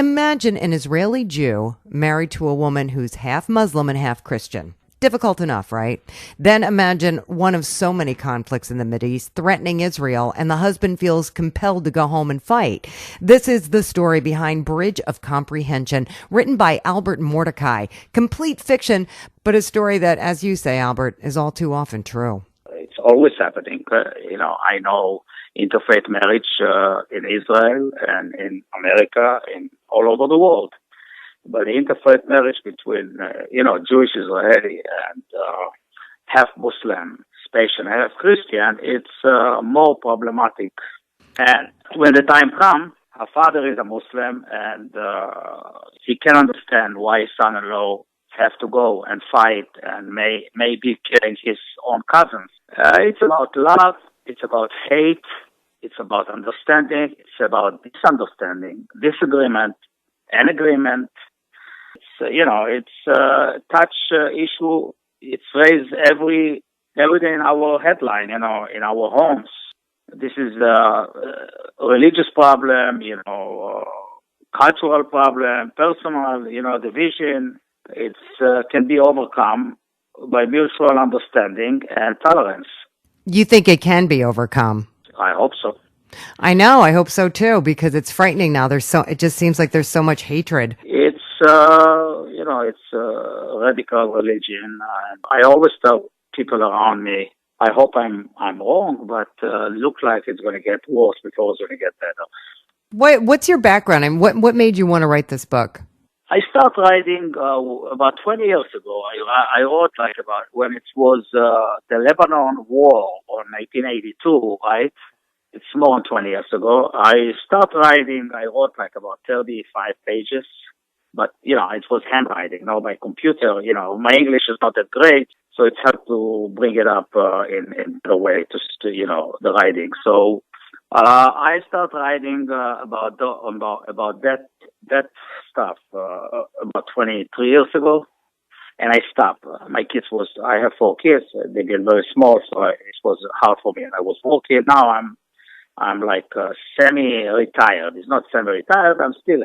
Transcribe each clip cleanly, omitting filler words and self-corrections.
Imagine an Israeli Jew married to a woman who's half Muslim and half Christian. Difficult enough, right? Then imagine one of so many conflicts in the Mideast threatening Israel, and the husband feels compelled to go home and fight. This is the story behind Bridge of Comprehension, written by Albert Mordechai. Complete fiction, but a story that, as you say, Albert, is all too often true. It's always happening. I know interfaith marriage in Israel and in America and all over the world. But the interfaith marriage between, Jewish Israeli and half Muslim, special half Christian, it's more problematic. And when the time comes, her father is a Muslim and he can understand why his son-in-law have to go and fight and may be killing his own cousins. It's about love, it's about hate, it's about understanding, it's about misunderstanding, disagreement, and agreement. It's a touch issue. It's raised every day in our headline, in our homes. This is a religious problem, cultural problem, personal, division. It can be overcome by mutual understanding and tolerance. You think it can be overcome? I hope so. I know. I hope so too, because it's frightening now. It just seems like there's so much hatred. It's a radical religion. I always tell people around me, I hope I'm wrong, but looks like it's going to get worse before it's going to get better. What's your background and what made you want to write this book? I started writing about 20 years ago. I wrote about when it was the Lebanon War in 1982, right? It's more than 20 years ago. I started writing, I wrote about 35 pages, but, it was handwriting, not by computer. My English is not that great, so it's hard to bring it up in a way to the writing. So I started writing about that stuff about 23 years ago, and I stopped. My kids I have 4 kids. They get very small, so it was hard for me. And I was working. Now I'm semi-retired. It's not semi-retired. I'm still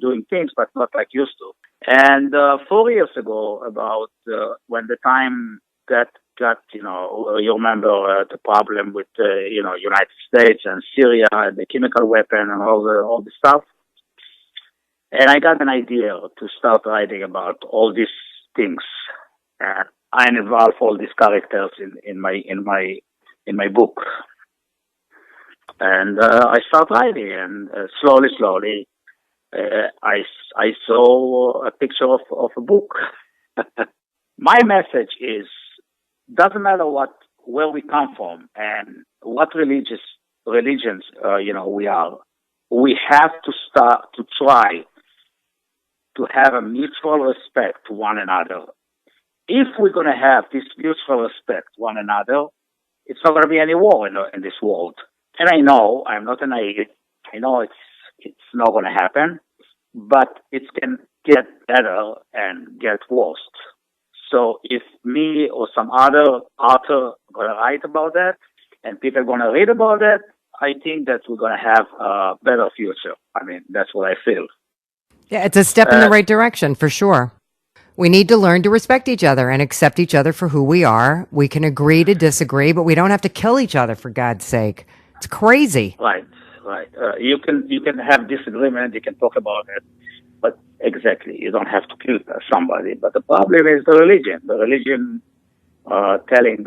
doing things, but not like used to. And 4 years ago, about when the time got, you remember the problem with United States and Syria and the chemical weapon and all the stuff. And I got an idea to start writing about all these things. And I involve all these characters in my book. And I started writing, and slowly, I saw a picture of a book. My message is, doesn't matter where we come from and what religions we are. We have to start to try to have a mutual respect to one another. If we're going to have this mutual respect to one another, it's not going to be any war in this world. And I know, I'm not a naive, I know it's not going to happen, but it can get better and get worse. So if me or some other author going to write about that and people are going to read about that, I think that we're going to have a better future. I mean, that's what I feel. Yeah, it's a step in the right direction, for sure. We need to learn to respect each other and accept each other for who we are. We can agree to disagree, but we don't have to kill each other, for God's sake. It's crazy. Right. You can have disagreement, you can talk about it, but exactly, you don't have to kill somebody. But the problem is the religion. The religion telling,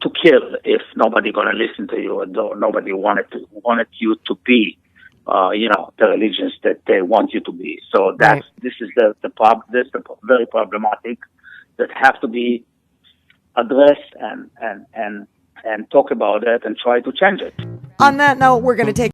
to kill if nobody going to listen to you, or nobody wanted you to be, the religions that they want you to be. So this is the problem. This is very problematic that have to be addressed and talk about it and try to change it. On that note, we're going to take